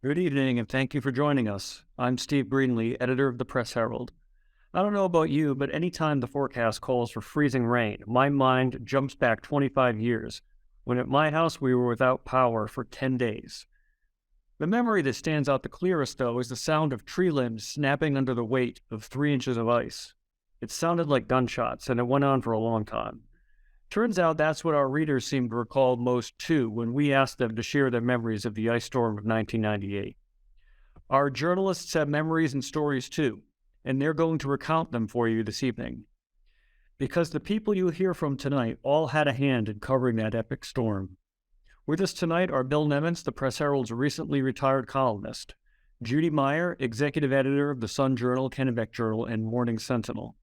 Good evening, and thank you for joining us. I'm Steve Greenlee, editor of the Press Herald. I don't know about you, but anytime the forecast calls for freezing rain, my mind jumps back 25 years, when at my house we were without power for 10 days. The memory that stands out the clearest, though, is the sound of tree limbs snapping under the weight of 3 inches of ice. It sounded like gunshots, and it went on for a long time. Turns out that's what our readers seem to recall most, too, when we asked them to share their memories of the ice storm of 1998. Our journalists have memories and stories, too, and they're going to recount them for you this evening. Because the people you hear from tonight all had a hand in covering that epic storm. With us tonight are Bill Nemitz, the Press Herald's recently retired columnist, Judy Meyer, executive editor of the Sun Journal, Kennebec Journal, and Morning Sentinel,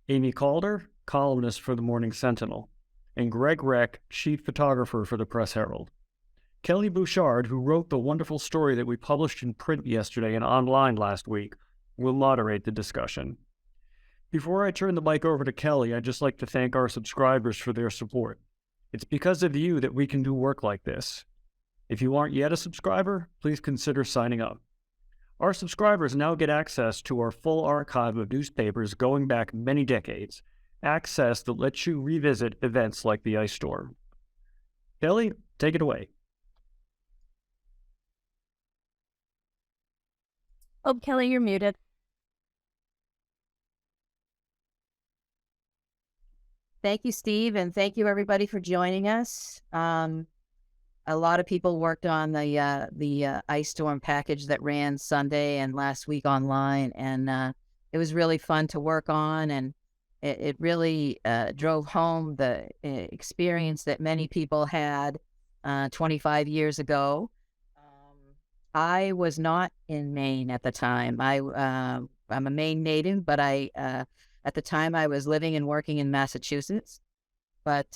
Amy Calder, columnist for the Morning Sentinel, and Greg Reck, chief photographer for the Press Herald. Kelley Bouchard, who wrote the wonderful story that we published in print yesterday and online last week, will moderate the discussion. Before I turn the mic over to Kelley, I'd just like to thank our subscribers for their support. It's because of you that we can do work like this. If you aren't yet a subscriber, please consider signing up. Our subscribers now get access to our full archive of newspapers going back many decades, access that lets you revisit events like the ice storm. Kelley, take it away. Oh, Kelley, you're muted. Thank you, Steve, and thank you everybody for joining us. A lot of people worked on the ice storm package that ran Sunday and last week online, and it was really fun to work on, and it really drove home the experience that many people had 25 years ago. I was not in Maine at the time. I'm a Maine native, but at the time I was living and working in Massachusetts. But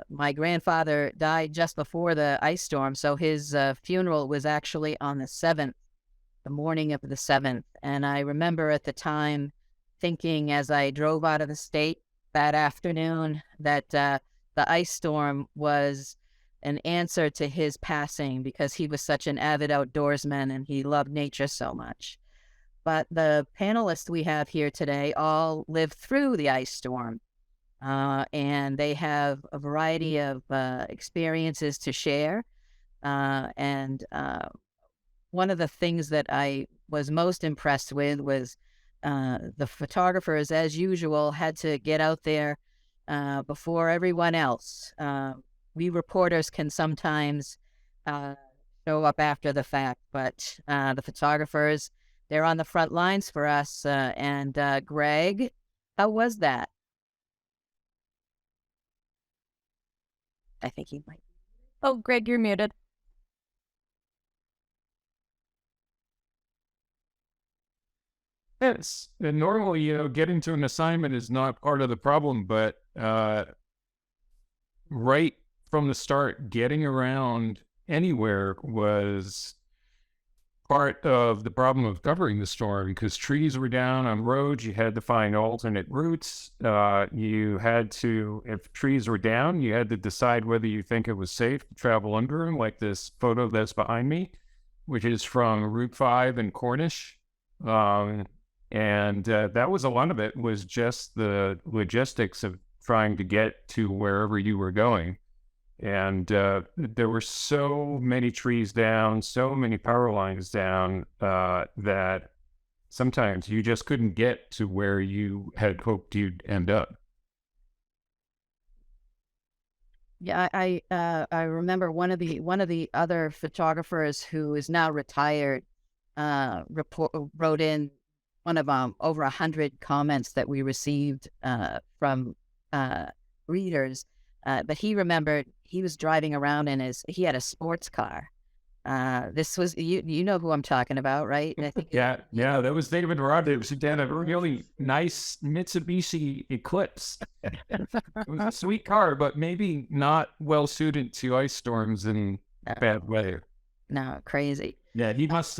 my grandfather died just before the ice storm, so his funeral was actually on the 7th, the morning of the 7th. And I remember at the time thinking as I drove out of the state that afternoon that the ice storm was an answer to his passing because he was such an avid outdoorsman and he loved nature so much. But the panelists we have here today all lived through the ice storm, and they have a variety of experiences to share. And one of the things that I was most impressed with was the photographers, as usual, had to get out there before everyone else. We reporters can sometimes show up after the fact, but the photographers, they're on the front lines for us. And Greg, how was that? I think he might. Oh, Greg, you're muted. Yes, and normally, getting to an assignment is not part of the problem, but right from the start, getting around anywhere was part of the problem of covering the storm because trees were down on roads. You had to find alternate routes. You had to, if trees were down, you had to decide whether you think it was safe to travel under them, like this photo that's behind me, which is from Route 5 in Cornish. And that was a lot of it was just the logistics of trying to get to wherever you were going. And there were so many trees down, so many power lines down that sometimes you just couldn't get to where you had hoped you'd end up. Yeah, I remember one of the other photographers who is now retired wrote in one of over 100 comments that we received from readers. But he remembered he was driving around he had a sports car. This was, you know who I'm talking about, right? I think yeah, that was David Rogers. He had a really nice Mitsubishi Eclipse. It was a sweet car, but maybe not well suited to ice storms in bad weather. No, crazy. Yeah, he must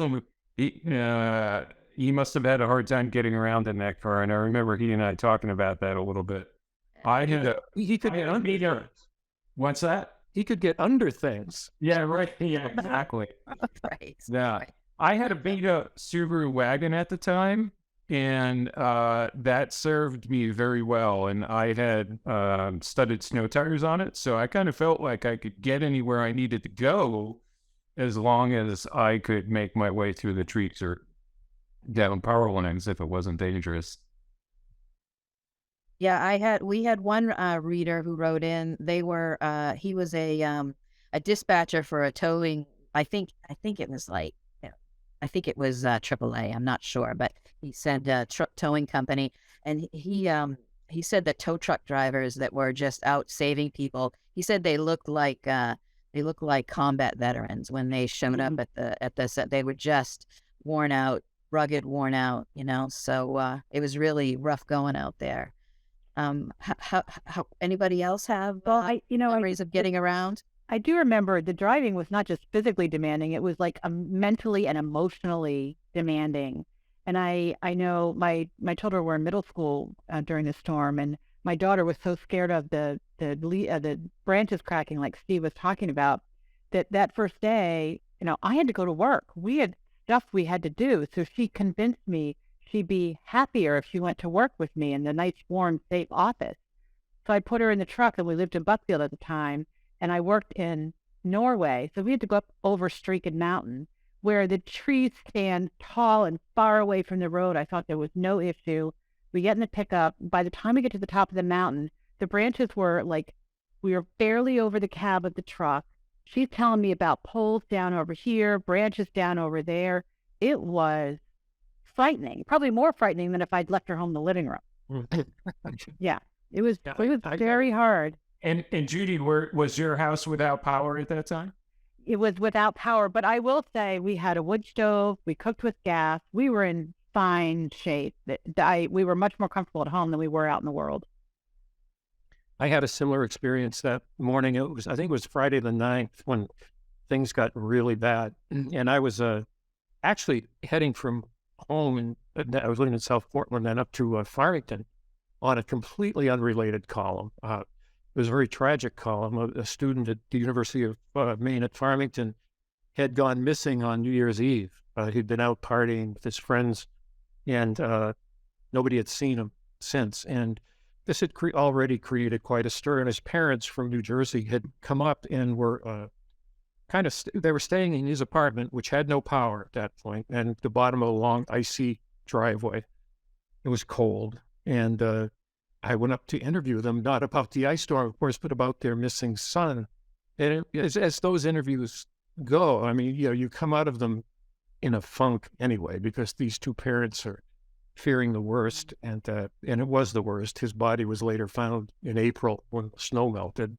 have had a hard time getting around in that car, and I remember he and I talking about that a little bit. He could get under things. What's that? He could get under things. Yeah, right. Yeah, exactly. Right. Yeah. I had a Beta Subaru wagon at the time, and that served me very well. And I had studded snow tires on it, so I kind of felt like I could get anywhere I needed to go as long as I could make my way through the trees or down power lines if it wasn't dangerous. Yeah, we had one reader who wrote in. He was a dispatcher for a towing. I think it was like, I think it was AAA. I'm not sure, but he said towing company, and he said that tow truck drivers that were just out saving people. He said they looked like combat veterans when they showed up at the set. They were just worn out, rugged, worn out. So it was really rough going out there. How anybody else have memories of getting around? I do remember the driving was not just physically demanding; it was like mentally and emotionally demanding. And I know my children were in middle school during the storm, and my daughter was so scared of the branches cracking, like Steve was talking about, that first day, I had to go to work. We had stuff we had to do, so she convinced me she'd be happier if she went to work with me in the nice, warm, safe office. So I put her in the truck, and we lived in Buckfield at the time, and I worked in Norway. So we had to go up over Streakin Mountain, where the trees stand tall and far away from the road. I thought there was no issue. We get in the pickup. By the time we get to the top of the mountain, the branches were like, we were barely over the cab of the truck. She's telling me about poles down over here, branches down over there. It was frightening, probably more frightening than if I'd left her home in the living room. Yeah, it was very hard. And Judy, was your house without power at that time? It was without power, but I will say we had a wood stove. We cooked with gas. We were in fine shape. We were much more comfortable at home than we were out in the world. I had a similar experience that morning. I think it was Friday the 9th when things got really bad. And I was actually heading from home, and I was living in South Portland and up to Farmington on a completely unrelated column. It was a very tragic column. A student at the University of Maine at Farmington had gone missing on New Year's Eve. He'd been out partying with his friends, and nobody had seen him since. And this had already created quite a stir. And his parents from New Jersey had come up and were they were staying in his apartment, which had no power at that point, and at the bottom of a long, icy driveway. It was cold. And I went up to interview them, not about the ice storm, of course, but about their missing son. And as those interviews go, I mean, you come out of them in a funk anyway, because these two parents are fearing the worst. And it was the worst. His body was later found in April when the snow melted.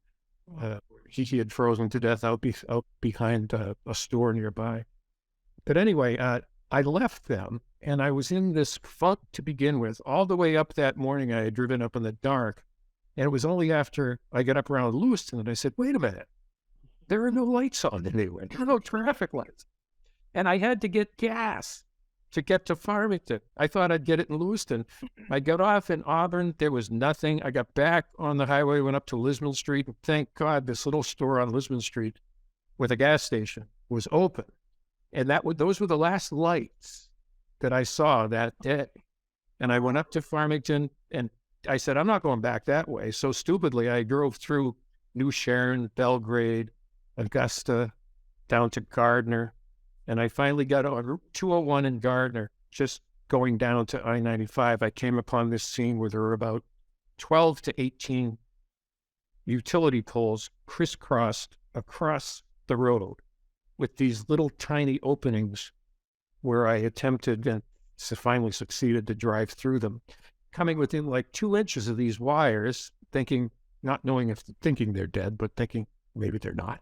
He had frozen to death out behind a store nearby. But anyway, I left them, and I was in this funk to begin with. All the way up that morning, I had driven up in the dark, and it was only after I got up around Lewiston that I said, wait a minute, there are no lights on anywhere. There are no traffic lights. And I had to get gas to get to Farmington. I thought I'd get it in Lewiston. I got off in Auburn. There was nothing. I got back on the highway, went up to Lisbon Street, and thank God this little store on Lisbon Street with a gas station was open. And those were the last lights that I saw that day. And I went up to Farmington, and I said, I'm not going back that way. So stupidly, I drove through New Sharon, Belgrade, Augusta, down to Gardner. And I finally got on Route 201 in Gardner, just going down to I-95. I came upon this scene where there were about 12 to 18 utility poles crisscrossed across the road with these little tiny openings where I attempted and finally succeeded to drive through them, coming within like 2 inches of these wires, thinking they're dead, but thinking maybe they're not.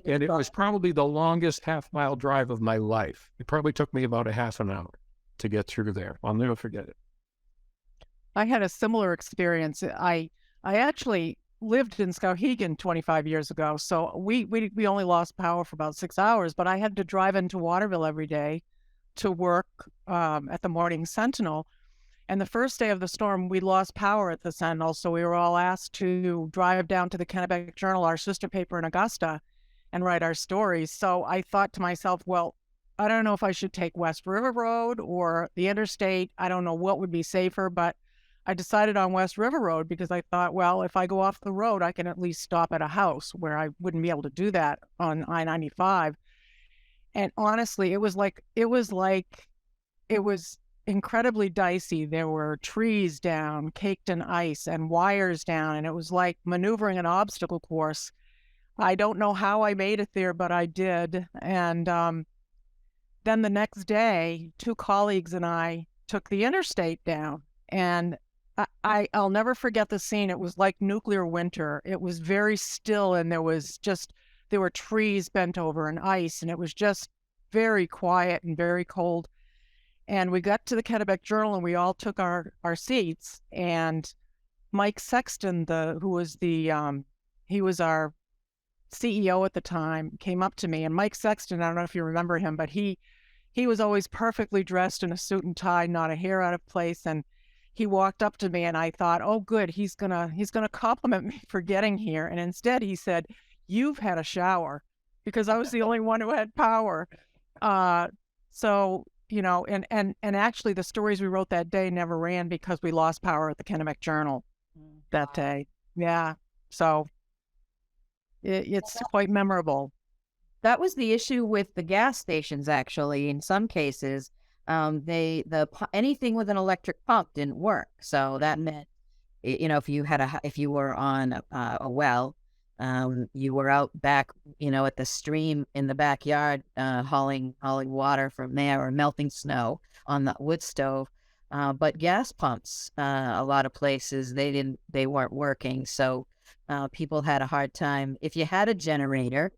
And it was probably the longest half-mile drive of my life. It probably took me about a half an hour to get through there. I'll never forget it. I had a similar experience. I actually lived in Skowhegan 25 years ago, so we only lost power for about 6 hours, but I had to drive into Waterville every day to work at the Morning Sentinel. And the first day of the storm, we lost power at the Sentinel, so we were all asked to drive down to the Kennebec Journal, our sister paper in Augusta, and write our stories. So I thought to myself, well, I don't know if I should take West River Road or the interstate. I don't know what would be safer, but I decided on West River Road because I thought, well, if I go off the road, I can at least stop at a house, where I wouldn't be able to do that on I-95. And honestly, it was incredibly dicey. There were trees down, caked in ice, and wires down, and it was like maneuvering an obstacle course. I don't know how I made it there, but I did. And then the next day, 2 colleagues and I took the interstate down, and I'll never forget the scene. It was like nuclear winter. It was very still, and there were trees bent over and ice, and it was just very quiet and very cold. And we got to the Kennebec Journal, and we all took our seats, and Mike Sexton, he was our CEO at the time, came up to me. And Mike Sexton, I don't know if you remember him, but he was always perfectly dressed in a suit and tie, not a hair out of place. And he walked up to me, and I thought, oh, good, he's gonna compliment me for getting here. And instead he said, "You've had a shower," because I was the only one who had power. So, and actually the stories we wrote that day never ran because we lost power at the Kennebec Journal that day. Yeah. So it's quite memorable. That was the issue with the gas stations, actually. In some cases, anything with an electric pump didn't work. So that meant, if you were on a well, you were out back, at the stream in the backyard, hauling water from there, or melting snow on the wood stove. But gas pumps, a lot of places, they weren't working. So people had a hard time. If you had a generator,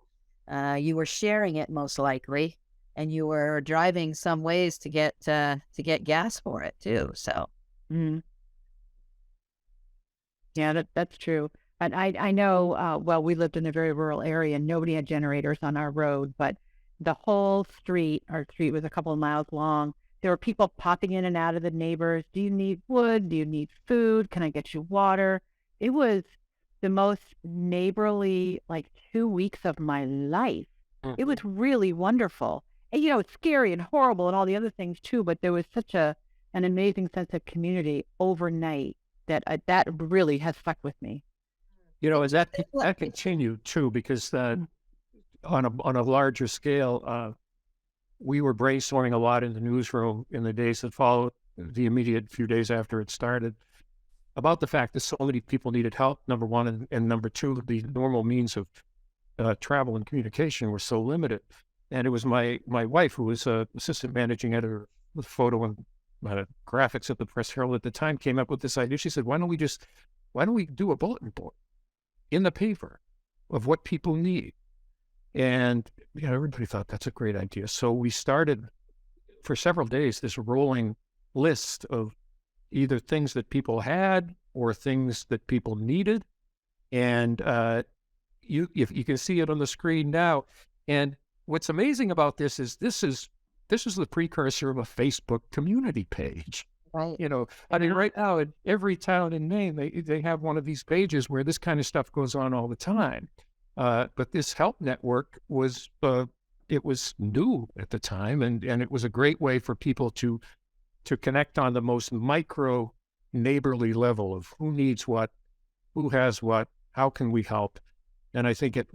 you were sharing it most likely, and you were driving some ways to get gas for it too. So, yeah, that's true. And I know, well, we lived in a very rural area, and nobody had generators on our road, but the whole street, our street was a couple of miles long. There were people popping in and out of the neighbors. Do you need wood? Do you need food? Can I get you water? It was the most neighborly, 2 weeks of my life. It was really wonderful. And, it's scary and horrible and all the other things too, but there was such an amazing sense of community overnight that really has stuck with me. As that continued too, because on a larger scale, we were brainstorming a lot in the newsroom in the days that followed, the immediate few days after it started, about the fact that so many people needed help, number one, and number two, the normal means of travel and communication were so limited. And it was my wife, who was assistant managing editor of photo and graphics at the Press Herald at the time, came up with this idea. She said, why don't we do a bulletin board in the paper of what people need? And everybody thought that's a great idea. So we started for several days this rolling list of either things that people had or things that people needed. And you can see it on the screen now. And what's amazing about this is the precursor of a Facebook community page. Right. I mean, right now in every town in Maine, they have one of these pages where this kind of stuff goes on all the time. But this help network was new at the time, and it was a great way for people to connect on the most micro neighborly level of who needs what, who has what, how can we help. And I think it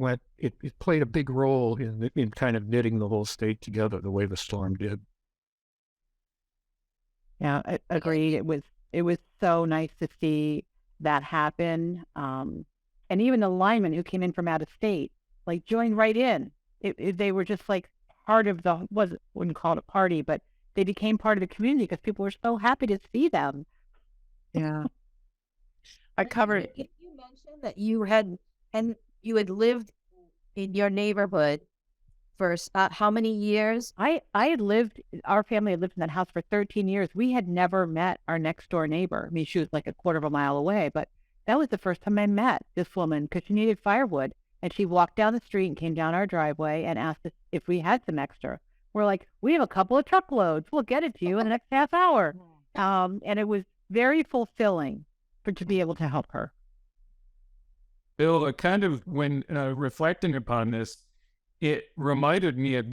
played a big role in kind of knitting the whole state together the way the storm did. Yeah, I agree. It was so nice to see that happen. And even the linemen who came in from out of state, joined right in. They were just part of wouldn't call it a party, but they became part of the community because people were so happy to see them. Yeah. I covered. You mentioned that you had lived in your neighborhood for how many years? Our family had lived in that house for 13 years. We had never met our next door neighbor. I mean, she was a quarter of a mile away, but that was the first time I met this woman because she needed firewood. And she walked down the street and came down our driveway and asked us if we had some extra. We're like, we have a couple of truckloads. We'll get it to you in the next half hour. And it was very fulfilling to be able to help her. Bill, kind of when reflecting upon this, It reminded me of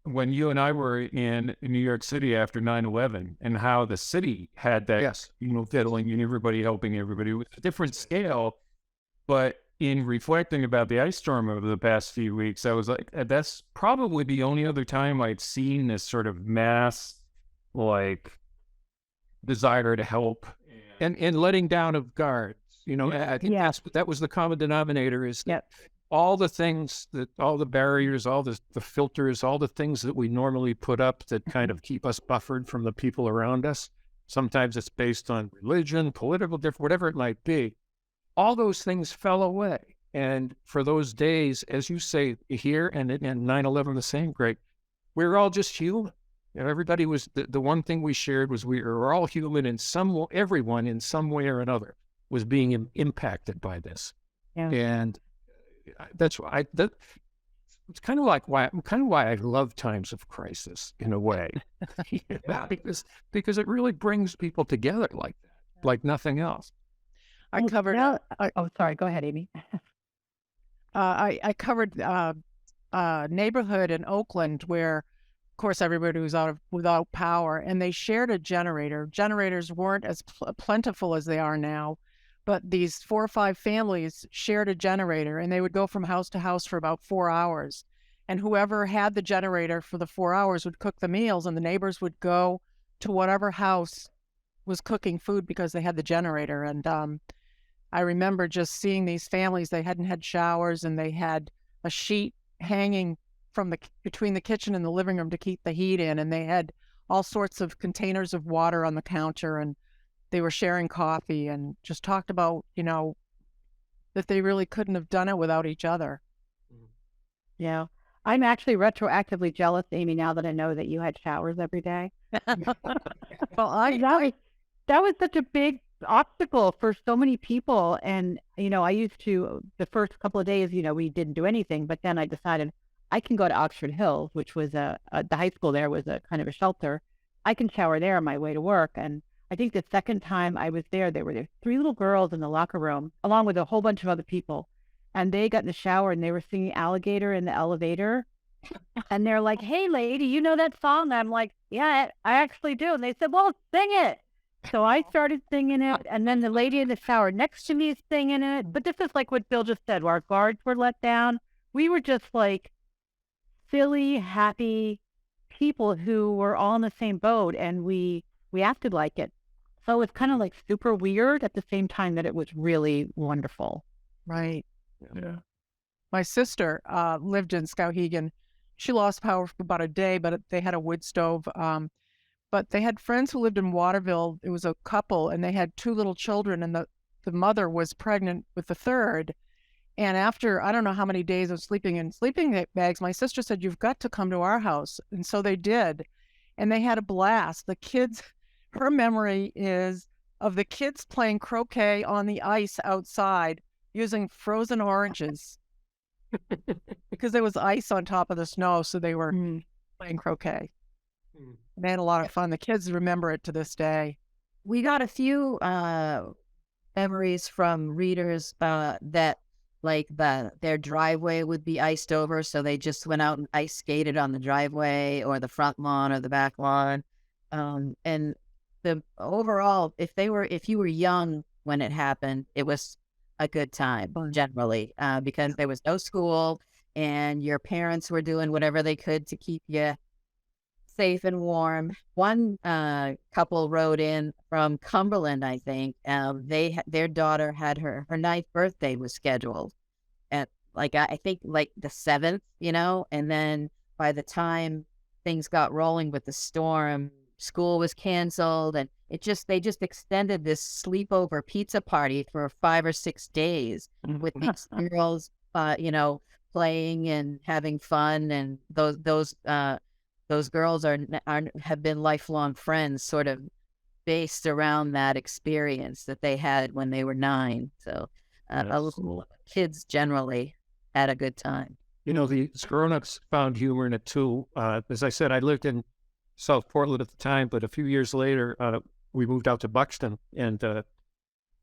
when you and I were in New York City after 9/11, and how the city had that, Yes. fiddling and everybody helping everybody with a different scale. But in reflecting about the ice storm over the past few weeks, I was like, that's probably the only other time I'd seen this sort of mass, like, desire to help. And letting down of guards. I think that was the common denominator, is that all the things, all the barriers, all the filters, all the things that we normally put up that kind of keep us buffered from the people around us. Sometimes it's based on religion, political difference, whatever it might be. All those things fell away. And for those days, as you say here, and 9/11 the same, Greg, we were all just human. Everybody was, the one thing we shared was we were all human, and everyone in some way or another was being impacted by this. Yeah. And that's why it's kind of why I love times of crisis in a way, because it really brings people together like that, like nothing else. I covered. Sorry. Go ahead, Amy. I covered a neighborhood in Oakland where, of course, everybody was without power, and they shared a generator. Generators weren't as plentiful as they are now, but these 4 or 5 families shared a generator, and they would go from house to house for about 4 hours. And whoever had the generator for the 4 hours would cook the meals, and the neighbors would go to whatever house was cooking food because they had the generator. And I remember just seeing these families. They hadn't had showers, and they had a sheet hanging from between the kitchen and the living room to keep the heat in, and they had all sorts of containers of water on the counter, and they were sharing coffee, and just talked about, that they really couldn't have done it without each other. Yeah. I'm actually retroactively jealous, Amy, now that I know that you had showers every day. Well, that was such a big obstacle for so many people. And, I used to, the first couple of days, we didn't do anything, but then I decided I can go to Oxford Hills, which was the high school there was a kind of a shelter. I can shower there on my way to work. And I think the second time I was there were 3 little girls in the locker room, along with a whole bunch of other people. And they got in the shower and they were singing Alligator in the elevator. And they're like, "Hey, lady, you know that song?" And I'm like, "Yeah, I actually do." And they said, "Well, sing it." So I started singing it. And then the lady in the shower next to me is singing it. But this is like what Bill just said. Our guards were let down. We were just like silly, happy people who were all in the same boat. And we acted like it. So it's kind of like super weird at the same time that it was really wonderful. right. Yeah. My sister lived in Skowhegan. She lost power for about a day, but they had a wood stove. But they had friends who lived in Waterville. It was a couple, and they had 2 little children, and the mother was pregnant with the third. And after, I don't know how many days of sleeping in sleeping bags, my sister said, "You've got to come to our house." And so they did. And they had a blast. The kids, her memory is of the kids playing croquet on the ice outside using frozen oranges because there was ice on top of the snow. So they were playing croquet. They had a lot of fun. The kids remember it to this day. We got a few memories from readers that like their driveway would be iced over, so they just went out and ice skated on the driveway or the front lawn or the back lawn. And the overall, if you were young when it happened, it was a good time generally because there was no school and your parents were doing whatever they could to keep you safe and warm. One couple wrote in from Cumberland, I think. Their daughter had her 9th birthday was scheduled at I think the 7th, and then by the time things got rolling with the storm, school was canceled, and they just extended this sleepover pizza party for 5 or 6 days with these girls, playing and having fun, and those girls have been lifelong friends, sort of based around that experience that they had when they were 9. So kids generally had a good time. The grown-ups found humor in it too. As I said, I lived in South Portland at the time, but a few years later, we moved out to Buxton. And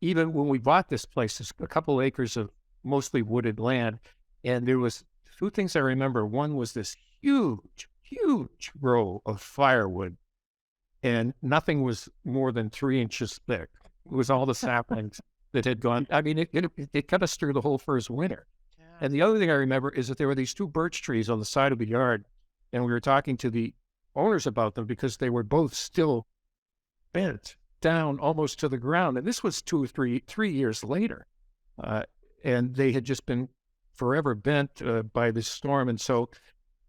even when we bought this place, it's a couple acres of mostly wooded land, and there was two things I remember. One was this huge row of firewood, and nothing was more than 3 inches thick. It was all the saplings that had gone. I mean, it cut us through the whole first winter. And the other thing I remember is that there were these 2 birch trees on the side of the yard, and we were talking to the owners about them because they were both still bent down almost to the ground. And this was 2 or 3 years later. And they had just been forever bent by this storm. And so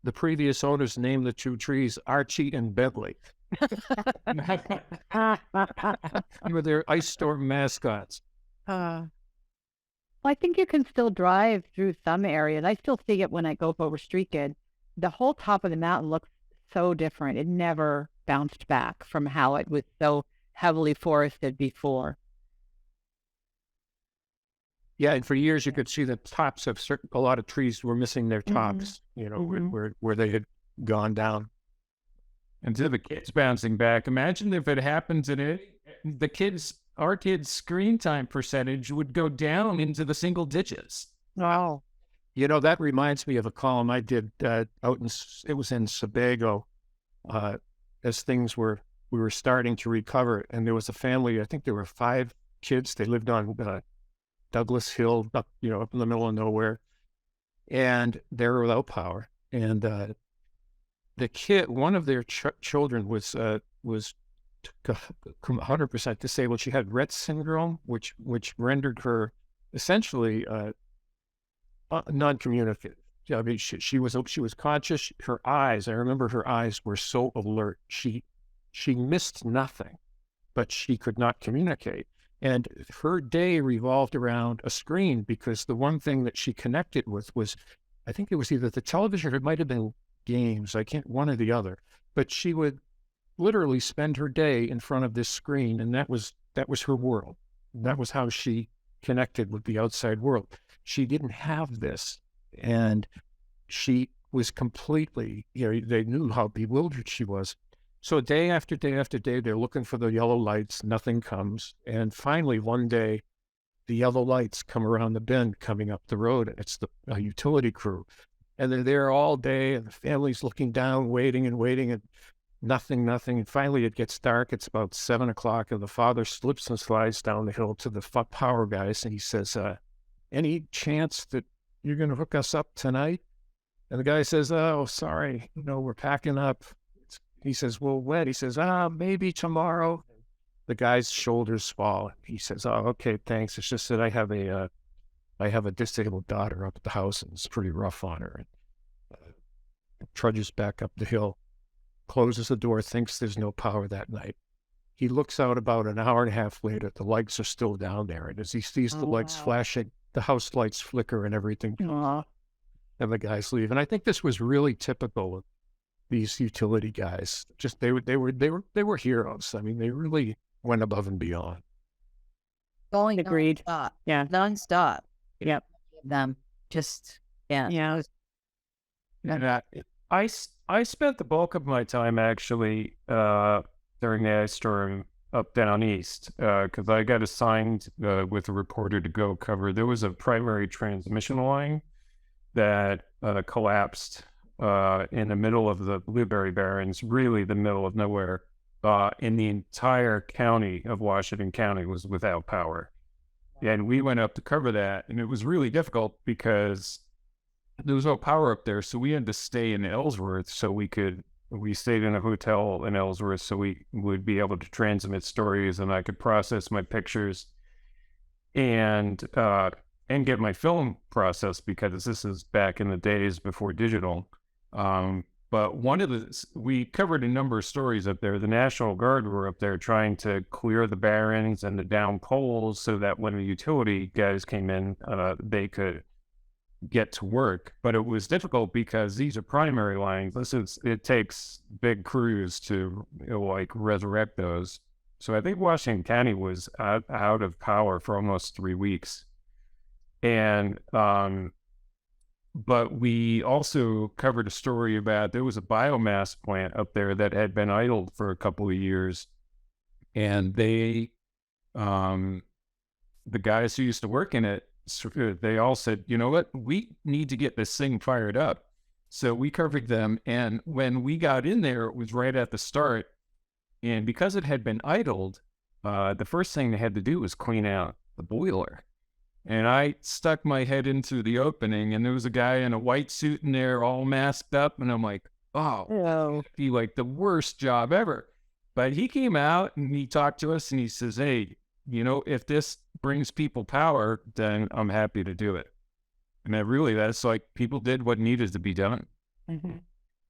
the previous owners named the 2 trees Archie and Bentley. They were their ice storm mascots. Well, I think you can still drive through some areas. I still see it when I go over Street Good. The whole top of the mountain looks so different. It never bounced back from how it was so heavily forested before. Yeah, and for years you could see the tops of a lot of trees were missing their tops, where they had gone down. And to the kids bouncing back, imagine if it happened today, our kids' screen time percentage would go down into the single digits. Wow. That reminds me of a column I did it was in Sebago, as we were starting to recover, and there was a family, I think there were 5 kids. They lived on Douglas Hill, up in the middle of nowhere, and they were without power. And the kid, one of their children was 100% disabled. She had Rett syndrome, which rendered her essentially non-communicative. I mean, she was conscious. Her eyes, I remember her eyes were so alert. She missed nothing, but she could not communicate. And her day revolved around a screen, because the one thing that she connected with was, I think it was either the television or it might have been games. I can't, one or the other. But she would literally spend her day in front of this screen, and that was her world. That was how she connected with the outside world. She didn't have this, and she was completely, they knew how bewildered she was. So day after day after day, they're looking for the yellow lights. Nothing comes. And finally, one day, the yellow lights come around the bend coming up the road, and it's the utility crew. And they're there all day, and the family's looking down, waiting, and nothing. And finally, it gets dark. It's about 7 o'clock, and the father slips and slides down the hill to the power guys, and he says, any chance that you're going to hook us up tonight? And the guy says, oh, sorry, we're packing up. He says, well, when? He says, maybe tomorrow. The guy's shoulders fall. He says, oh, okay, thanks. It's just that I have a disabled daughter up at the house, and it's pretty rough on her. And trudges back up the hill, closes the door, thinks there's no power that night. He looks out about an hour and a half later. The lights are still down there. And as he sees the lights flashing, the house lights flicker and everything. And the guys leave. And I think this was really typical of these utility guys. Just they were heroes. I mean, they really went above and beyond. Going Agreed. nonstop. Yeah. Nonstop. Yep. Them. Just, yeah. Yeah. And I spent the bulk of my time actually during the ice storm up down east, because I got assigned with a reporter to go cover. There was a primary transmission line that collapsed in the middle of the Blueberry Barrens, really the middle of nowhere, and the entire county of Washington County was without power. And we went up to cover that, and it was really difficult because there was no power up there, so we had to stay in Ellsworth we stayed in a hotel in Ellsworth so we would be able to transmit stories, and I could process my pictures and get my film processed, because this is back in the days before digital. But we covered a number of stories up there. The National Guard were up there trying to clear the barrens and the down poles so that when the utility guys came in, they could get to work. But it was difficult because these are primary lines. It takes big crews to resurrect those. So I think Washington County was out of power for almost 3 weeks. And but we also covered a story about, there was a biomass plant up there that had been idled for a couple of years, and they, the guys who used to work in it they all said, you know what, we need to get this thing fired up. So we covered them. And when we got in there, it was right at the start. And because it had been idled, the first thing they had to do was clean out the boiler. And I stuck my head into the opening, and there was a guy in a white suit in there all masked up. And I'm like, oh, it'd be like the worst job ever. But he came out and he talked to us and he says, hey, you know, if this brings people power, then I'm happy to do it. And that's like people did what needed to be done. Mm-hmm.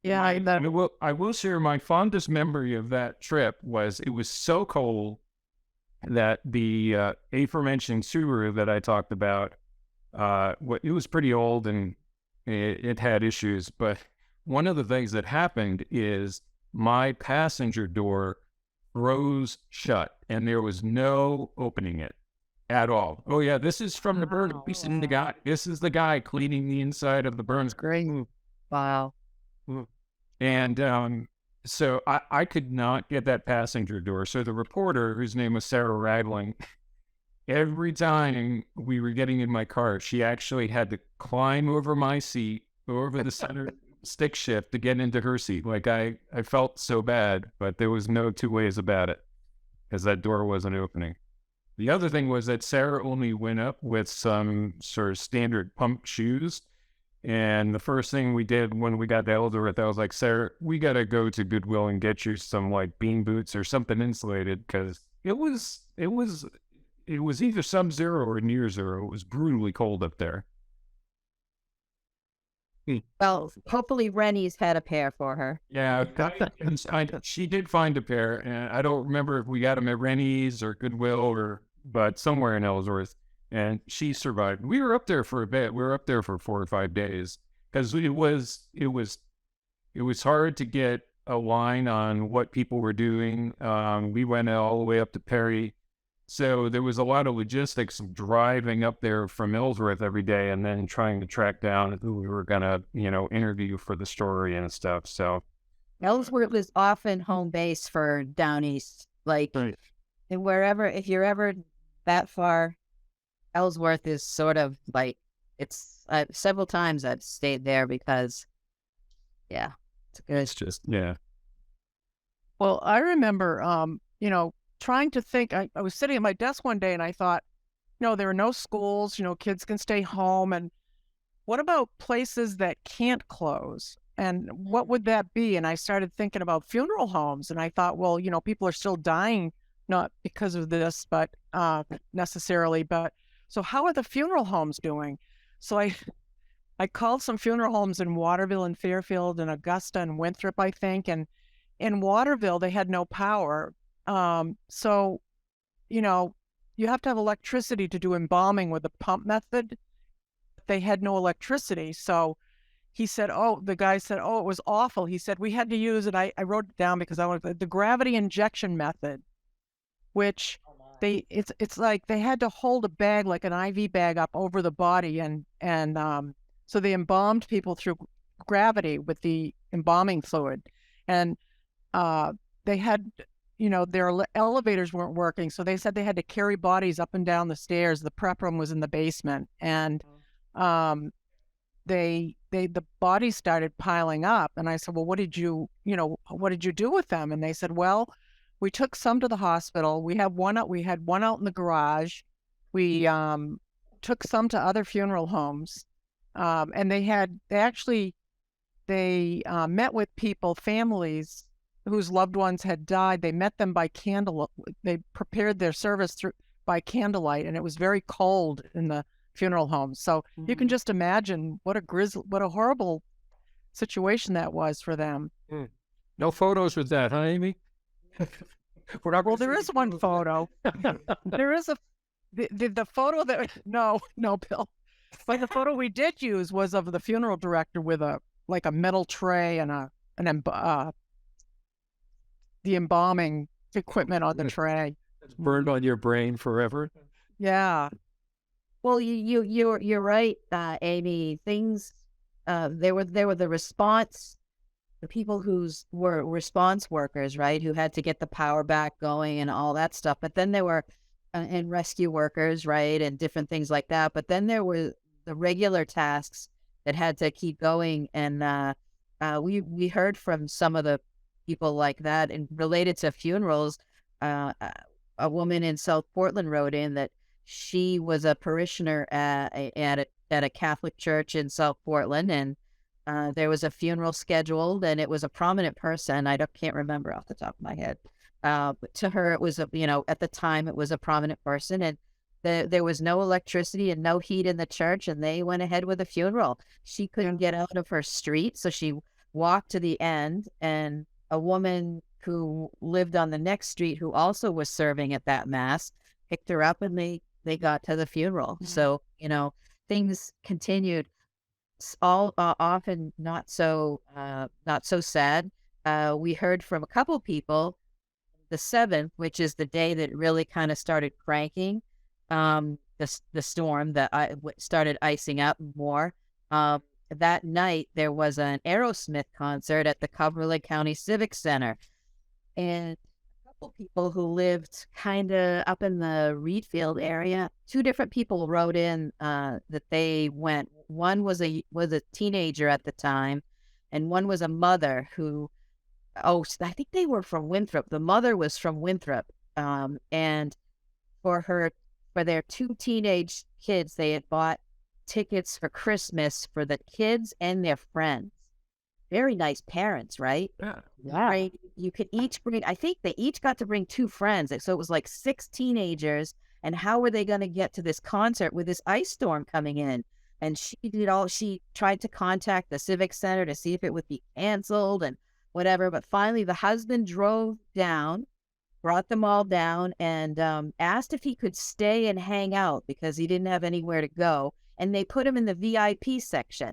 Yeah. I will share my fondest memory of that trip was it was so cold that the aforementioned Subaru that I talked about, it was pretty old and it had issues. But one of the things that happened is my passenger door froze shut and there was no opening it at all. Oh yeah, this is from the burn. This is the guy cleaning the inside of the burn screen. Wow. And so I could not get that passenger door. So the reporter, whose name was Sarah Ragling, every time we were getting in my car, she actually had to climb over my seat, over the center stick shift to get into her seat. Like I felt so bad, but there was no two ways about it because that door wasn't opening. The other thing was that Sarah only went up with some sort of standard pump shoes. And the first thing we did when we got to Ellsworth, I was like, Sarah, we got to go to Goodwill and get you some like bean boots or something insulated because it was either sub-zero or near zero. It was brutally cold up there. Well, hopefully Rennie's had a pair for her. Yeah, she did find a pair, and I don't remember if we got them at Rennie's or Goodwill but somewhere in Ellsworth. And she survived. We were up there for a bit. We were up there for 4 or 5 days because it was hard to get a line on what people were doing. We went all the way up to Perry, so there was a lot of logistics of driving up there from Ellsworth every day and then trying to track down who we were gonna, interview for the story and stuff. So Ellsworth was often home base for down east, like Right. and wherever. If you're ever that far, Ellsworth is sort of like it's. Several times I've stayed there because, yeah, it's good. it's just Well, I remember, trying to think. I was sitting at my desk one day and I thought, there are no schools. Kids can stay home. And what about places that can't close? And what would that be? And I started thinking about funeral homes. And I thought, well, people are still dying, not because of this, but necessarily. But so how are the funeral homes doing? So I called some funeral homes in Waterville and Fairfield and Augusta and Winthrop, I think. And in Waterville, they had no power. So, you have to have electricity to do embalming with the pump method. They had no electricity. So he said, the guy said, it was awful. He said, we had to use it. I wrote it down because I wanted the gravity injection method, which it's like they had to hold a bag, like an IV bag, up over the body. And so they embalmed people through gravity with the embalming fluid. And they had, their elevators weren't working. So they said they had to carry bodies up and down the stairs. The prep room was in the basement. And the bodies started piling up. And I said, well, what did you do with them? And they said, well, we took some to the hospital. We had one out in the garage. We took some to other funeral homes. And they met with families whose loved ones had died. They met them by candle. They prepared their service by candlelight, and it was very cold in the funeral home. So you can just imagine what a horrible situation that was for them. No photos with that, huh, Amy? Well, there is one photo. There is the photo that no, Bill. But the photo we did use was of the funeral director with a metal tray and the embalming equipment on the tray. It's burned on your brain forever. Yeah. Well, you're right, Amy. Things there were the response, the people who were response workers, right, who had to get the power back going and all that stuff. But then there were and rescue workers, right, and different things like that. But then there were the regular tasks that had to keep going, and we heard from some of the people like that, and related to funerals. A woman in South Portland wrote in that she was a parishioner at a Catholic church in South Portland, and there was a funeral scheduled, and it was a prominent person. Can't remember off the top of my head. But to her, it was at the time, it was a prominent person, and there was no electricity and no heat in the church, and they went ahead with the funeral. She couldn't get out of her street, so she walked to the end, and a woman who lived on the next street, who also was serving at that mass, picked her up, and they got to the funeral. Mm-hmm. So, things continued, all often not so sad. We heard from a couple people, the 7th, which is the day that really kind of started cranking, the storm that started icing up more. That night, there was an Aerosmith concert at the Cumberland County Civic Center. And a couple people who lived kind of up in the Reedfield area, 2 different people wrote in that they went. One was a teenager at the time, and one was a mother who, I think they were from Winthrop. The mother was from Winthrop. And for their 2 teenage kids, they had bought tickets for Christmas for the kids and their friends. Very nice parents, right? Yeah. Right. You could each bring, I think they each got to bring 2 friends. So it was like 6 teenagers. And how were they going to get to this concert with this ice storm coming in? And she tried to contact the Civic Center to see if it would be canceled and whatever. But finally, the husband drove down, brought them all down, and asked if he could stay and hang out because he didn't have anywhere to go. And they put him in the VIP section.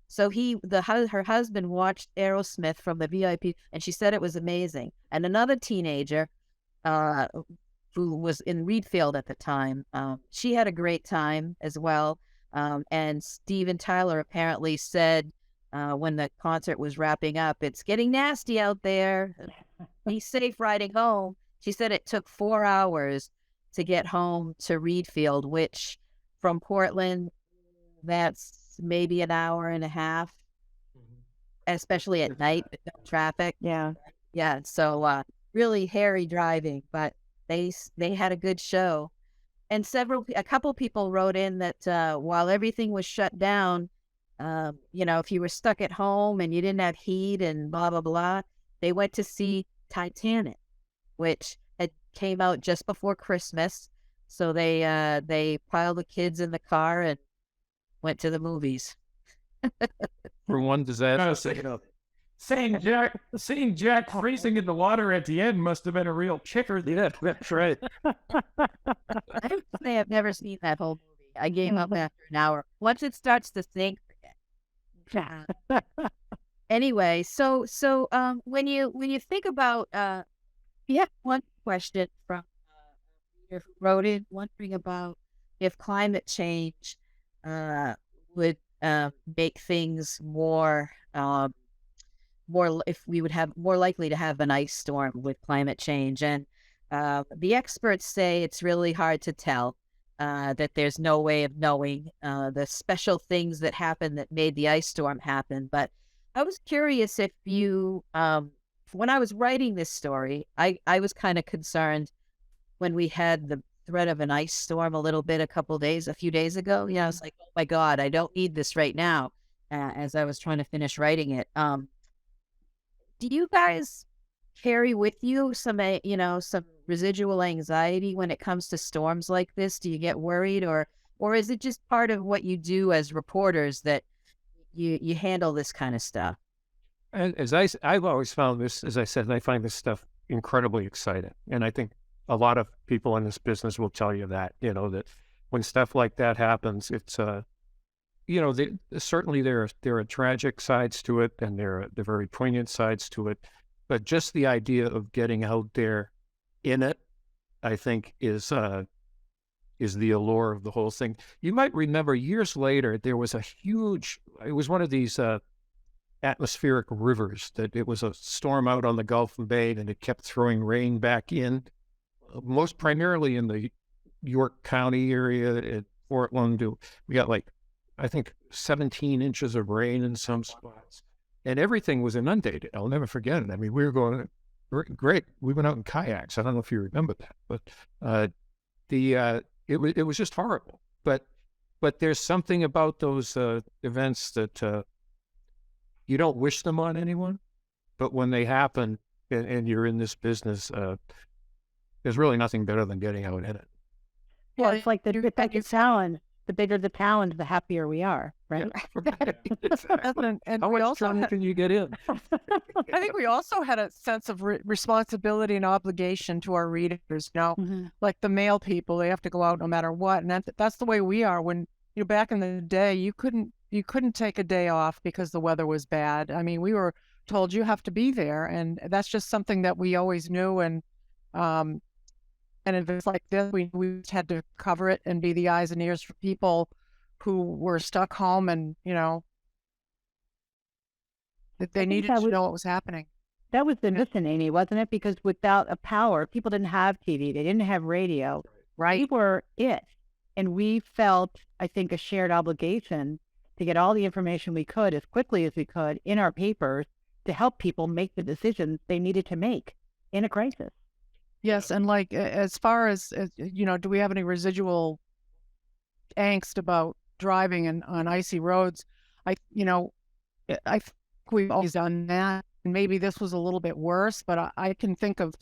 So her husband watched Aerosmith from the VIP, and she said it was amazing. And another teenager, who was in Reedfield at the time, she had a great time as well. And Steven Tyler apparently said, when the concert was wrapping up, "It's getting nasty out there. Be safe riding home." She said it took 4 hours to get home to Reedfield, which from Portland, that's maybe an hour and a half, especially at night with no traffic. Yeah. Yeah. So really hairy driving, but they had a good show. And a couple people wrote in that while everything was shut down, if you were stuck at home and you didn't have heat and blah, blah, blah, they went to see Titanic, which came out just before Christmas. So they piled the kids in the car and went to the movies. For one disaster. Seeing Jack freezing in the water at the end must have been a real kicker. Yeah, that's right. I have to say I've never seen that whole movie. I gave up after an hour. Once it starts to sink, forget. Anyway, so when you think about, we have one question from a reader who wrote in wondering about if climate change would make things if we would have more likely to have an ice storm with climate change. And the experts say it's really hard to tell, that there's no way of knowing the special things that happened that made the ice storm happen. But I was curious if you, when I was writing this story, I was kind of concerned when we had the threat of an ice storm a few days ago. I was like, oh my God, I don't need this right now, as I was trying to finish writing it. Do you guys carry with you some residual anxiety when it comes to storms like this? Do you get worried, or is it just part of what you do as reporters that you handle this kind of stuff? And I've always found this, as I said, I find this stuff incredibly exciting. And I think a lot of people in this business will tell you that, that when stuff like that happens, it's, certainly there are tragic sides to it, and there are the very poignant sides to it. But just the idea of getting out there in it, I think, is the allure of the whole thing. You might remember years later, there was it was one of these atmospheric rivers, that it was a storm out on the Gulf and Bay, and it kept throwing rain back in, most primarily in the York County area at Portland. We got like, I think 17 inches of rain in some spots, and everything was inundated. I'll never forget it. I mean, we were going great. We went out in kayaks. I don't know if you remember that, but it was just horrible. But there's something about those events that you don't wish them on anyone, but when they happen and you're in this business, there's really nothing better than getting out in it. Well, it's like the challenge. The bigger the challenge, the happier we are, right? Yeah, exactly. And How we much also trouble can you get in? I think we also had a sense of responsibility and obligation to our readers. Like the mail people, they have to go out no matter what, and that's the way we are. When back in the day, you couldn't take a day off because the weather was bad. I mean, we were told you have to be there, and that's just something that we always knew. And if it's like this, we just had to cover it and be the eyes and ears for people who were stuck home, and that they needed to know what was happening. That was the mission, Amy, wasn't it? Because without a power, people didn't have TV, they didn't have radio. Right. We were it. And we felt, I think, a shared obligation to get all the information we could as quickly as we could in our papers to help people make the decisions they needed to make in a crisis. Yes, and like as far as do we have any residual angst about driving on icy roads? I think we've always done that, and maybe this was a little bit worse. But I can think of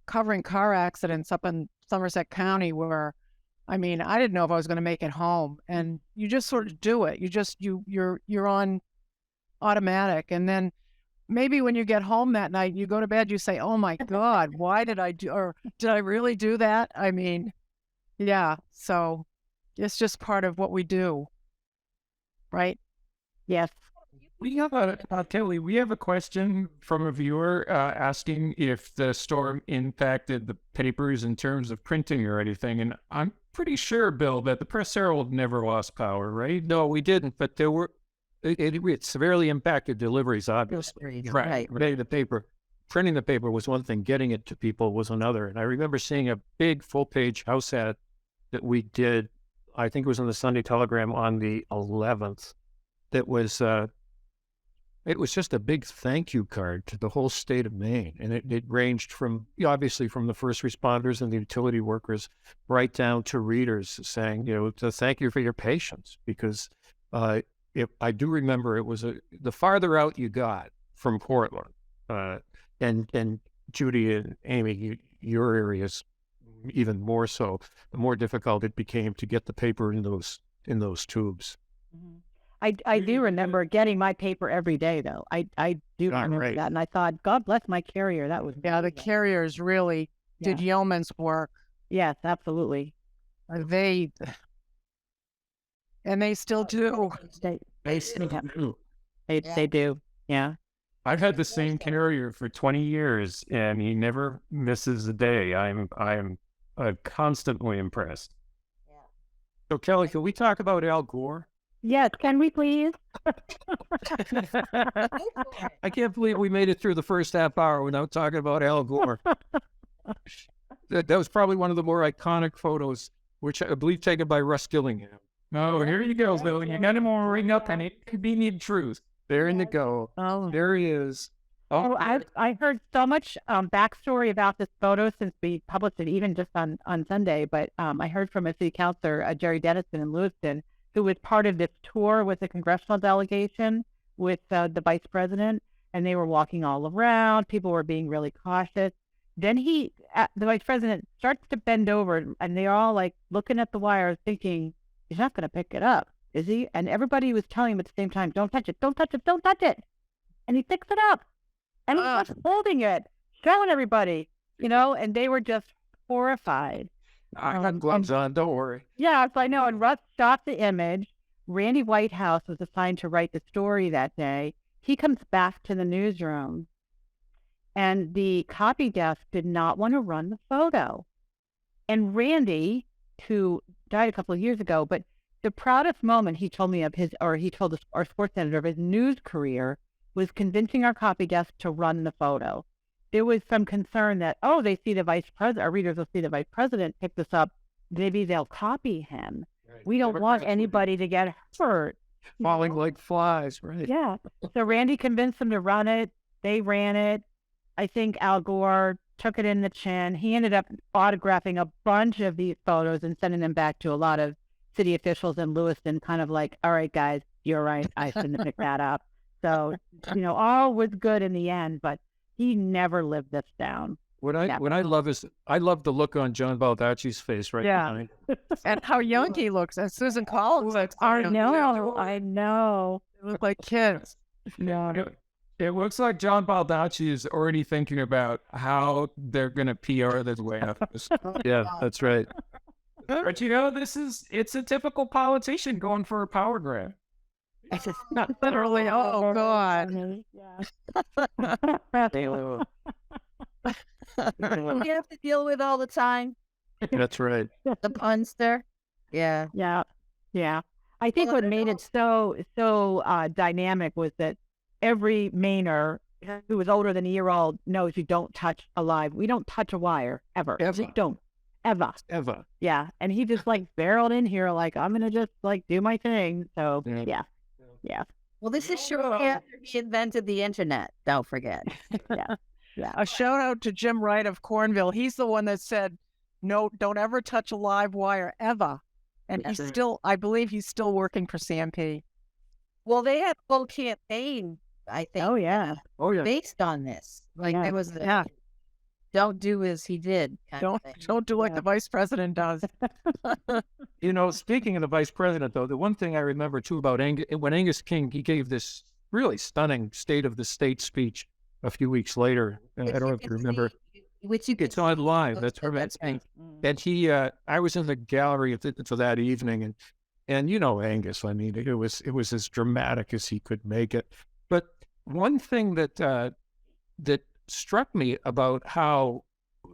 covering car accidents up in Somerset County where, I mean, I didn't know if I was going to make it home, and you just sort of do it. You're on automatic, and then maybe when you get home that night, you go to bed, you say, "Oh my God, why did I do? Or did I really do that?" I mean, yeah. So it's just part of what we do, right? Yes. We have Kelley, we have a question from a viewer asking if the storm impacted the papers in terms of printing or anything. And I'm pretty sure, Bill, that the Press Herald never lost power, right? No, we didn't, but there were. It severely impacted deliveries, obviously. Right. The paper, printing the paper was one thing, getting it to people was another. And I remember seeing a big full-page house ad that we did, I think it was in the Sunday Telegram on the 11th, that was, it was just a big thank you card to the whole state of Maine. And it ranged from, obviously from the first responders and the utility workers right down to readers saying, to thank you for your patience, because I do remember it was the farther out you got from Portland, and Judy and Amy, your areas even more so, the more difficult it became to get the paper in those tubes. Mm-hmm. I do remember getting my paper every day, though. I do remember that, and I thought, God bless my carrier. That was the carriers really did yeoman's work. Yes, absolutely. They still do. They do. Yeah. I've had the same carrier for 20 years, and he never misses a day. I'm constantly impressed. Yeah. So, Kelley, can we talk about Al Gore? Yes, can we please? I can't believe we made it through the first half hour without talking about Al Gore. That was probably one of the more iconic photos, which I believe taken by Russ Gillingham. Oh, here you go, Bill. You got him all ring up on it. Convenient truth. There in the go. Oh, there he is. Oh, I heard so much backstory about this photo since we published it, even just on Sunday. But I heard from a city councilor, Jerry Dennison in Lewiston, who was part of this tour with the congressional delegation with the vice president, and they were walking all around. People were being really cautious. Then the vice president starts to bend over, and they're all like looking at the wires, thinking, he's not going to pick it up, is he? And everybody was telling him at the same time, don't touch it, don't touch it, don't touch it. And he picks it up, and he was holding it, showing everybody, and they were just horrified. I got gloves on, don't worry. Yeah, so I know. And Russ shot the image. Randy Whitehouse was assigned to write the story that day. He comes back to the newsroom, and the copy desk did not want to run the photo. And Randy, who died a couple of years ago, but the proudest moment he told me of he told our sports editor of his news career was convincing our copy desk to run the photo. There was some concern that, they see the vice president, our readers will see the vice president pick this up maybe they'll copy him. Right. We don't want anybody to get hurt. Falling like flies, right? Yeah. So Randy convinced them to run it. They ran it. I think Al Gore took it in the chin. He ended up autographing a bunch of these photos and sending them back to a lot of city officials in Lewiston, kind of like, all right, guys, you're right. I shouldn't have picked that up. So, all was good in the end, but he never lived this down. What I love is I love the look on John Baldacci's face right Yeah. now. And how young he looks. And Susan Collins looks. I know. They look like kids. No. It looks like John Baldacci is already thinking about how they're going to PR this way out of this. Yeah, that's right. But it's a typical politician going for a power grab. Literally. Oh, God. We have to deal with all the time. That's right. The punster. Yeah. Yeah. I think what made it so dynamic was that every Mainer who was older than a year old knows you don't touch a live. We don't touch a wire ever. Ever. We don't. Ever. Yeah. And he just barreled in here like, I'm going to just do my thing. So yeah. Well, this is shortly after he invented the internet. Don't forget. Yeah. A shout out to Jim Wright of Cornville. He's the one that said, no, don't ever touch a live wire ever. And he's still, I believe he's still working for CMP. Well, they had a whole campaign, I think. Oh yeah. Based on this. It was don't do as he did. Don't do like the vice president does. Speaking of the vice president, though, the one thing I remember too about when Angus King, he gave this really stunning State of the State speech a few weeks later. I don't know if you remember. Which you It's on live. That's right. And he, I was in the gallery for that evening, and Angus. I mean, it was as dramatic as he could make it. But one thing that struck me about how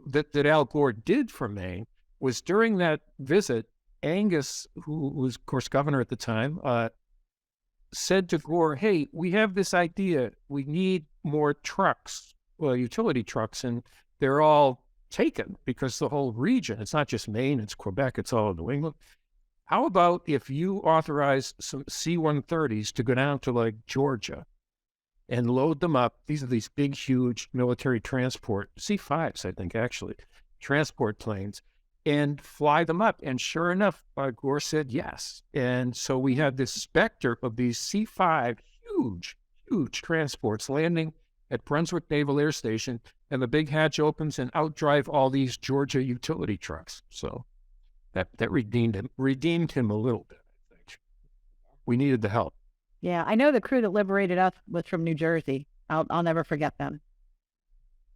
that Al Gore did for Maine was during that visit, Angus, who was of course governor at the time, said to Gore, "Hey, we have this idea. We need more trucks, utility trucks, and they're all taken because the whole region, it's not just Maine, it's Quebec, it's all of New England. How about if you authorize some C-130s to go down to Georgia and load them up? These are these big, huge military transport, C-5s, I think, actually, transport planes, and fly them up." And sure enough, Gore said yes. And so we had this specter of these C-5, huge, huge transports landing at Brunswick Naval Air Station, and the big hatch opens and outdrive all these Georgia utility trucks. So that redeemed him a little bit, I think. We needed the help. Yeah, I know the crew that liberated us was from New Jersey. I'll never forget them.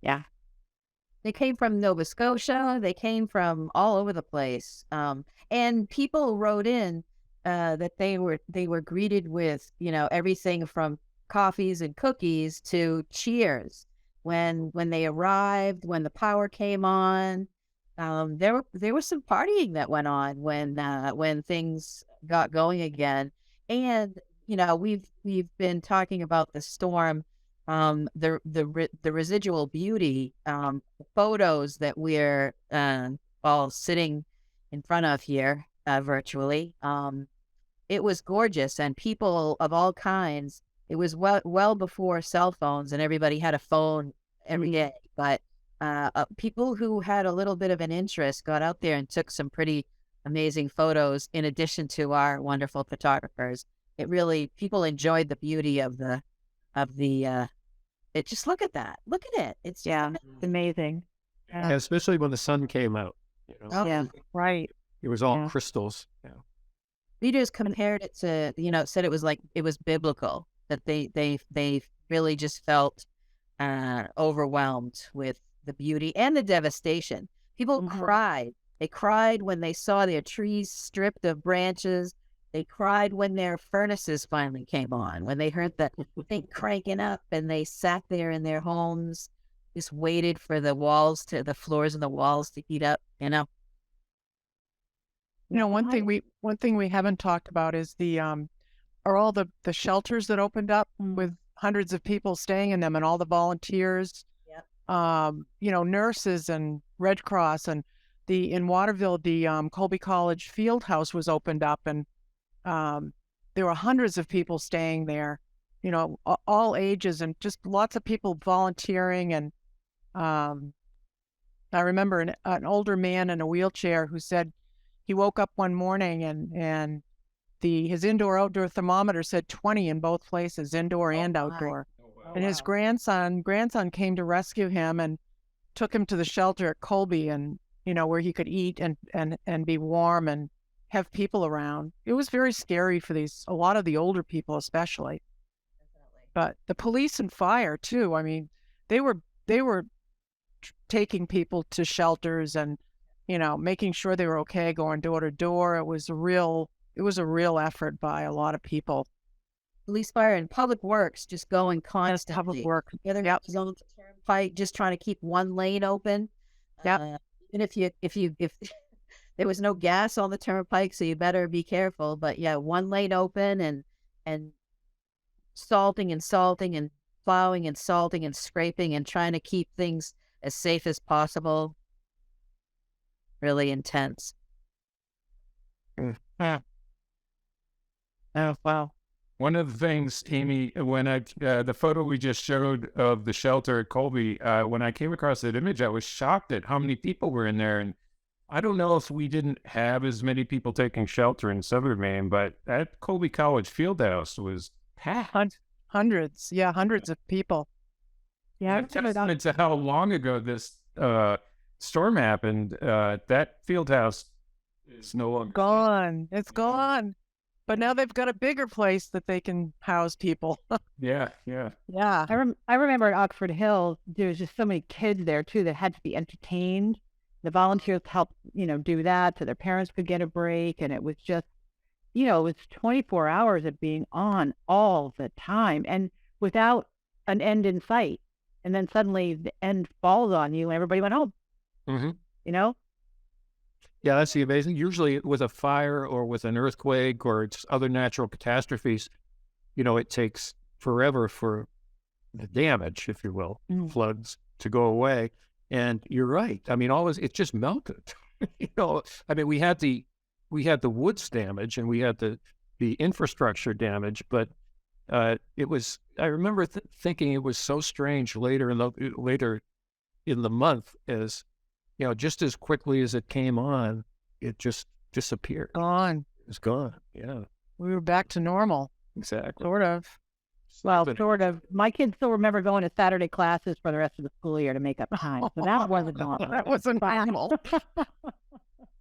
Yeah. They came from Nova Scotia. They came from all over the place. And people wrote in that they were greeted with, everything from coffees and cookies to cheers when they arrived, when the power came on. There was some partying that went on when things got going again. And we've been talking about the storm, the residual beauty, the photos that we're all sitting in front of here virtually. It was gorgeous, and people of all kinds. It was well before cell phones, and everybody had a phone every day. But people who had a little bit of an interest got out there and took some pretty amazing photos. In addition to our wonderful photographers, people enjoyed the beauty of the. Just look at that. Look at it. It's amazing. Yeah, especially when the sun came out. Yeah, right. It was all crystals. Yeah. Readers compared it to, said it was biblical, that they really just felt overwhelmed with the beauty and the devastation. People cried. They cried when they saw their trees stripped of branches. They cried when their furnaces finally came on, when they heard the thing cranking up, and they sat there in their homes, just waited for the floors and the walls to heat up, One thing we haven't talked about is are all the shelters that opened up with hundreds of people staying in them, and all the volunteers, nurses and Red Cross, and in Waterville, the Colby College field house was opened up, and there were hundreds of people staying there, you know, all ages, and just lots of people volunteering. And I remember an older man in a wheelchair who said he woke up one morning and his indoor-outdoor thermometer said 20 in both places, indoor and outdoor. And his grandson came to rescue him and took him to the shelter at Colby, and you know, where he could eat and be warm and have people around. It was very scary for a lot of the older people, especially. Definitely. But the police and fire too. I mean, they were taking people to shelters and, you know, making sure they were okay, going door to door. It was a real effort by a lot of people. Police, fire, and public works just going constantly. Public work. Whether Yep. it's on the turnpike, just trying to keep one lane open. Yep. And if there was no gas on the turnpike, so you better be careful. But yeah, one lane open and salting and plowing and salting and scraping and trying to keep things as safe as possible. Really intense. Oh, wow. One of the things, Amy, when the photo we just showed of the shelter at Colby, when I came across that image, I was shocked at how many people were in there. And I don't know if we didn't have as many people taking shelter in southern Maine, but that Colby College field house was packed. Hundreds of people. Yeah, A testament to how long ago this storm happened. That field house is no longer Gone. It's gone. But now they've got a bigger place that they can house people. Yeah. Yeah. I remember at Oxford Hills, there was just so many kids there too that had to be entertained. The volunteers helped, you know, do that so their parents could get a break. And it was just, you know, it was 24 hours of being on all the time and without an end in sight. And then suddenly the end falls on you and everybody went home, Mm-hmm. you know? Yeah, that's the amazing. Usually with a fire or with an earthquake or it's other natural catastrophes, you know, it takes forever for the damage, if you will, floods to go away. And you're right. I mean, it just melted. You know, I mean, we had the woods damage and we had the infrastructure damage, but it was. I remember thinking it was so strange later in the month, as you know, just as quickly as it came on, it just disappeared. Gone. It was gone. Yeah, We were back to normal, exactly. sort of. Well, But- sort of. My kids still remember going to Saturday classes for the rest of the school year to make up time. So that wasn't normal. That wasn't normal.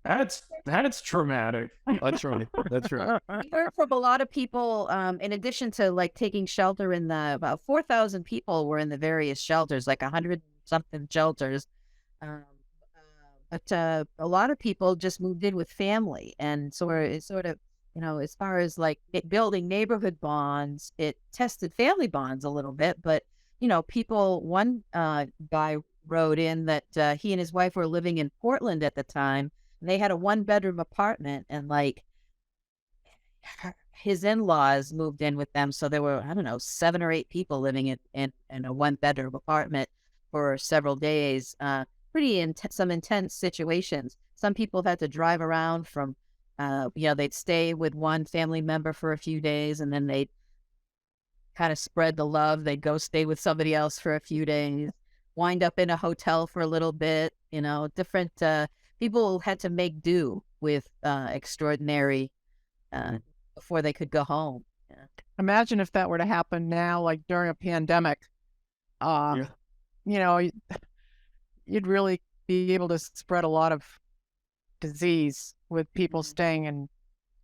That's traumatic. That's right. That's right. We heard from a lot of people, in addition to like taking shelter about 4,000 people were in the various shelters, like 100 something shelters. But a lot of people just moved in with family. And so it's sort of, you know, as far as like building neighborhood bonds, it tested family bonds a little bit. But, you know, one guy wrote in that he and his wife were living in Portland at the time. And they had a 1-bedroom apartment, and like his in-laws moved in with them. So there were, I don't know, 7 or 8 people living in a 1-bedroom apartment for several days. Some intense situations. Some people had to drive around from, they'd stay with one family member for a few days, and then they'd kind of spread the love. They'd go stay with somebody else for a few days, wind up in a hotel for a little bit, you know, different, people had to make do with extraordinary before they could go home. Yeah. Imagine if that were to happen now, like during a pandemic. You know, you'd really be able to spread a lot of disease with people staying in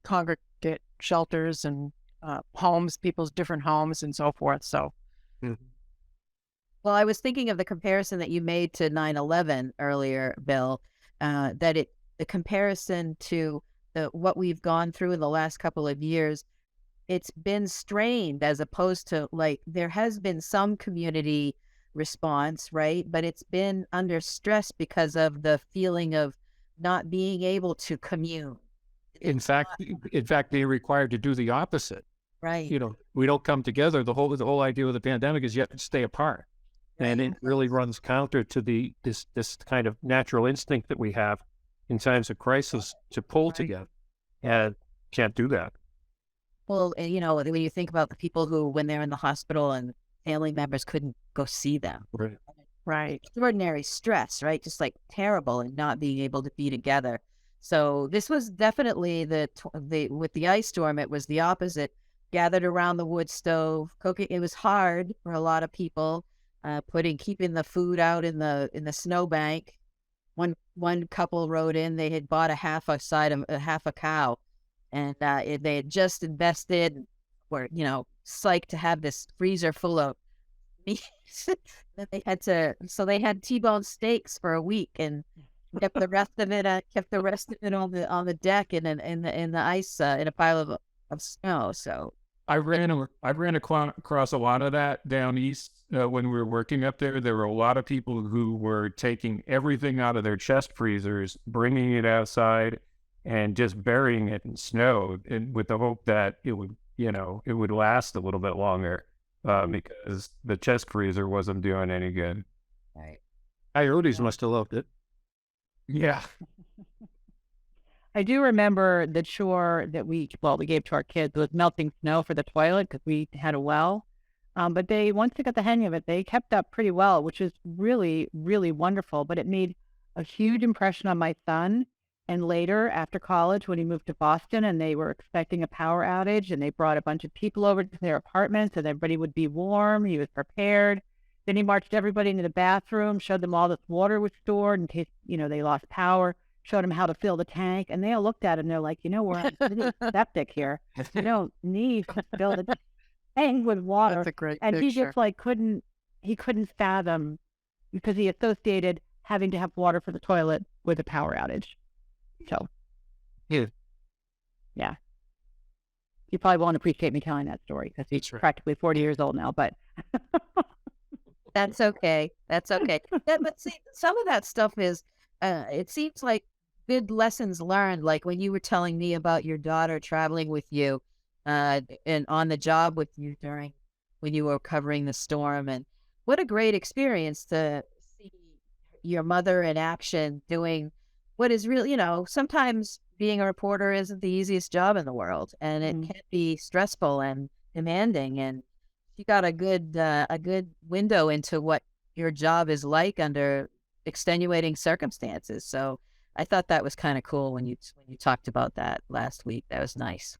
congregate shelters and homes, people's different homes and so forth. So, Well, I was thinking of the comparison that you made to 9/11 earlier, Bill. The comparison to what we've gone through in the last couple of years, it's been strained as opposed to like there has been some community response, right? But it's been under stress because of the feeling of not being able to commune. In fact, they're required to do the opposite. Right. You know, we don't come together. The whole idea of the pandemic is you have to stay apart. And it really runs counter to this kind of natural instinct that we have in times of crisis to pull together, and can't do that. Well, and, when you think about the people who, when they're in the hospital and family members couldn't go see them, Right. Right. extraordinary stress, right? Just like terrible, and not being able to be together. So this was definitely with the ice storm, it was the opposite. Gathered around the wood stove, cooking. It was hard for a lot of people. Keeping the food out in the snowbank. One couple wrote in they had bought a half a cow, and they had just invested, were psyched to have this freezer full of meat. That they had T-bone steaks for a week, and kept the rest of it on the deck and in the ice in a pile of snow. So I ran across a lot of that down east when we were working up there. There were a lot of people who were taking everything out of their chest freezers, bringing it outside, and just burying it in snow, and with the hope that it would last a little bit longer, because the chest freezer wasn't doing any good. right. Coyotes must have loved it. Yeah. I do remember the chore that we gave to our kids was melting snow for the toilet because we had a well. But once they got the hang of it, they kept up pretty well, which is really, really wonderful. But it made a huge impression on my son. And later, after college, when he moved to Boston and they were expecting a power outage, and they brought a bunch of people over to their apartment so that everybody would be warm, he was prepared. Then he marched everybody into the bathroom, showed them all this water was stored in case, they lost power, showed them how to fill the tank. And they all looked at it and they're like, we're on city septic here. You don't need to fill the tank with water. That's a great And picture. he just couldn't fathom, because he associated having to have water for the toilet with a power outage. So, Yeah. yeah. You probably won't appreciate me telling that story because he's That's right. practically 40 years old now, but That's okay. That's okay. But see, some of that stuff is, it seems like good lessons learned. Like when you were telling me about your daughter traveling with you, and on the job with you when you were covering the storm, and what a great experience to see your mother in action doing what is really, sometimes being a reporter isn't the easiest job in the world, and it can be stressful and demanding, and you got a good window into what your job is like under extenuating circumstances. So I thought that was kind of cool when you talked about that last week. That was nice.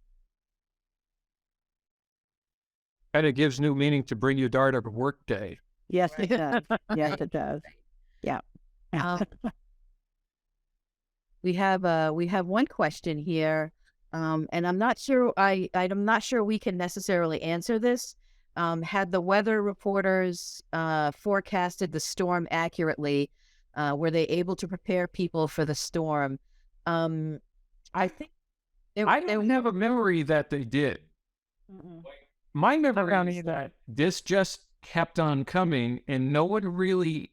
And it gives new meaning to bring your daughter to work day. yes, it does. Yes, it does. Yeah. Um, we have one question here, and I'm not sure I'm not sure we can necessarily answer this. Had the weather reporters forecasted the storm accurately? Were they able to prepare people for the storm? I think I don't have a memory that they did. My memory is that this just kept on coming, and no one really,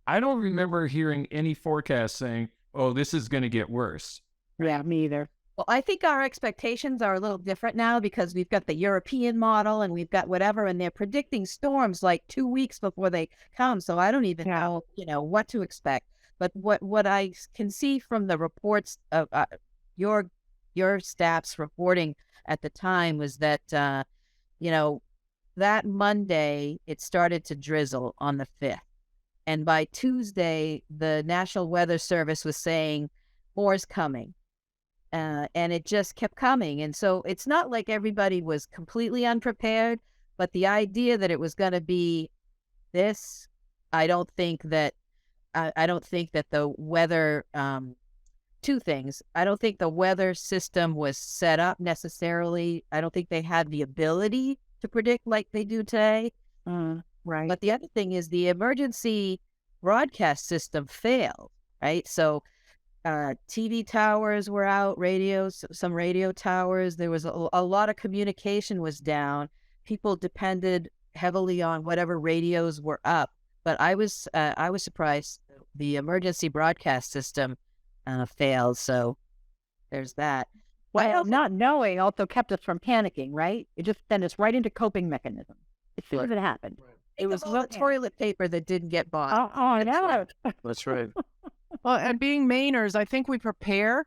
I don't remember hearing any forecast saying, oh, this is going to get worse. Yeah, me either. Well, I think our expectations are a little different now because we've got the European model and we've got whatever, and they're predicting storms like 2 weeks before they come. So I don't even know, what to expect. But what I can see from the reports of your staff's reporting at the time was that, that Monday it started to drizzle on the 5th. And by Tuesday, the National Weather Service was saying more's coming. And it just kept coming. And so it's not like everybody was completely unprepared, but the idea that it was going to be this, I don't think that the weather, two things. I don't think the weather system was set up necessarily. I don't think they had the ability to predict like they do today. Right. But the other thing is the emergency broadcast system failed, right? So TV towers were out, some radio towers. There was a lot of communication was down. People depended heavily on whatever radios were up. But I was surprised the emergency broadcast system failed. So there's that. Well, not knowing also kept us from panicking, right? It just sent us right into coping mechanisms as soon as it happened. It was all the toilet paper that didn't get bought. Oh, no. That's right. Well, and being Mainers, I think we prepare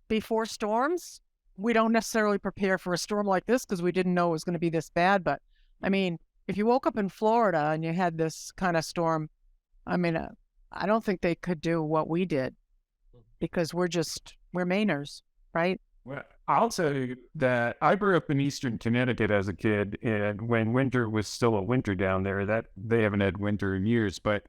before storms. We don't necessarily prepare for a storm like this because we didn't know it was going to be this bad. But I mean, if you woke up in Florida and you had this kind of storm, I mean, I don't think they could do what we did because we're Mainers, right? Well, I'll tell you that I grew up in eastern Connecticut as a kid, and when winter was still a winter down there, that they haven't had winter in years. But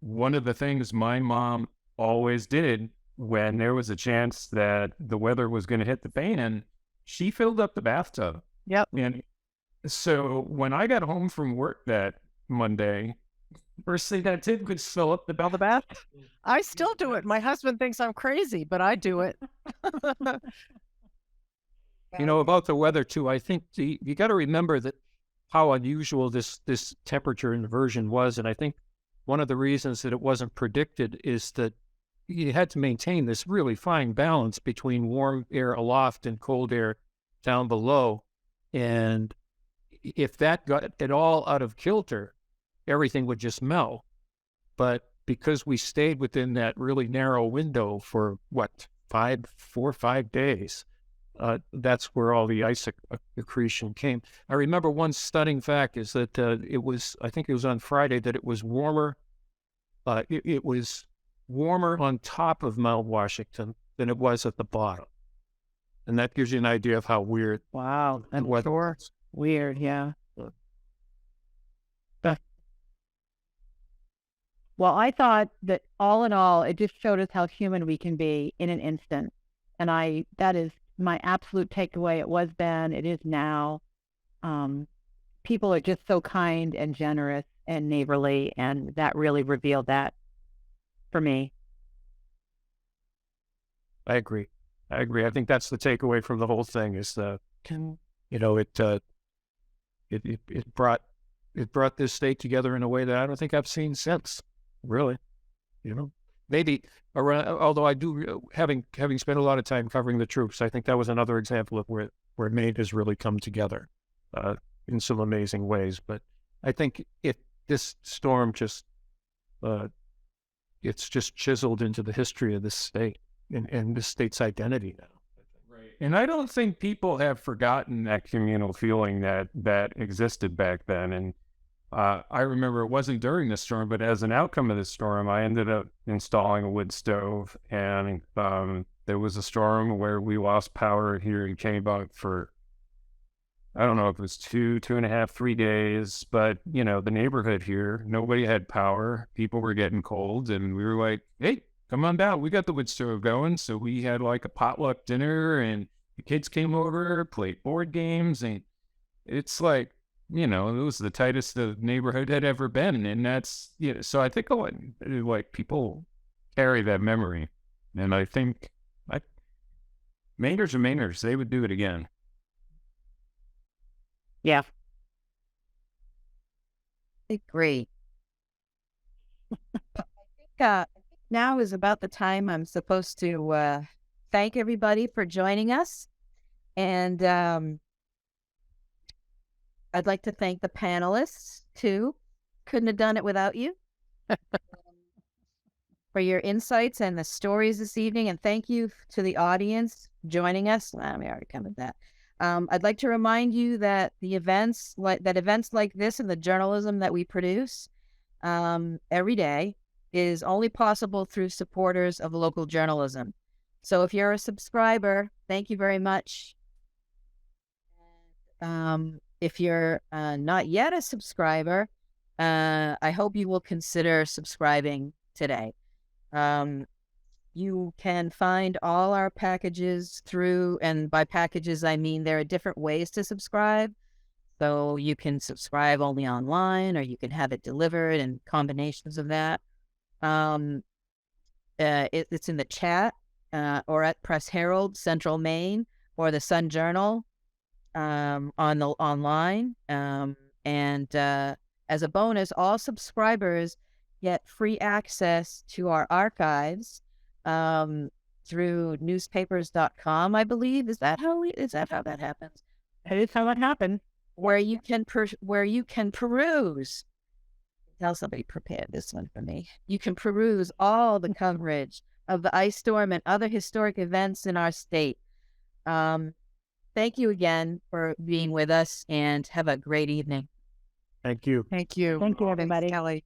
one of the things my mom always did when there was a chance that the weather was going to hit the fan, she filled up the bathtub. Yep. And so when I got home from work that Monday, first thing I did was fill up the bath. I still do it. My husband thinks I'm crazy, but I do it. You know, about the weather too, I think you got to remember that how unusual this temperature inversion was. And I think one of the reasons that it wasn't predicted is that you had to maintain this really fine balance between warm air aloft and cold air down below. And if that got at all out of kilter, everything would just melt. But because we stayed within that really narrow window for 4 or 5 days, that's where all the ice accretion came. I remember one stunning fact is that I think it was on Friday, that it was warmer. It was warmer on top of Mount Washington than it was at the bottom. And that gives you an idea of how weird. Wow, that's sure. Weird, yeah. Well, I thought that all in all, it just showed us how human we can be in an instant. And that is my absolute takeaway. It was then, it is now. People are just so kind and generous and neighborly, and that really revealed that for me. I agree. I think that's the takeaway from the whole thing is it brought this state together in a way that I don't think I've seen since. Really, maybe around. Although I do, having spent a lot of time covering the troops, I think that was another example of where Maine has really come together in some amazing ways. But I think this storm it's just chiseled into the history of this state and this state's identity now. Right. And I don't think people have forgotten that communal feeling that existed back then. And I remember it wasn't during the storm, but as an outcome of the storm, I ended up installing a wood stove. And there was a storm where we lost power here in Kennebec for, I don't know if it was 2.5, 3 days, but the neighborhood here, nobody had power. People were getting cold, and we were like, "Hey, come on down. We got the wood stove going." So we had like a potluck dinner, and the kids came over, played board games, and it's like, it was the tightest the neighborhood had ever been, and that's so I think like people carry that memory, and I think Mainers are Mainers. They would do it again. Yeah. Agree. I think now is about the time I'm supposed to thank everybody for joining us. And I'd like to thank the panelists, too. Couldn't have done it without you. For your insights and the stories this evening. And thank you to the audience joining us. We already covered that. I'd like to remind you that events like this and the journalism that we produce every day is only possible through supporters of local journalism. So if you're a subscriber, thank you very much. If you're not yet a subscriber, I hope you will consider subscribing today. You can find all our packages through, and by packages, I mean there are different ways to subscribe. So you can subscribe only online, or you can have it delivered, and combinations of that. It's in the chat or at Press Herald, Central Maine, or the Sun Journal online. And as a bonus, all subscribers get free access to our archives through newspapers.com, I believe. Is that how that happens? That is how it happened. Where you can peruse Tell somebody prepared this one for me. You can peruse all the coverage of the ice storm and other historic events in our state. Thank you again for being with us, and have a great evening. Thank you. Thank you. Thank you, Thanks, everybody. Kelley.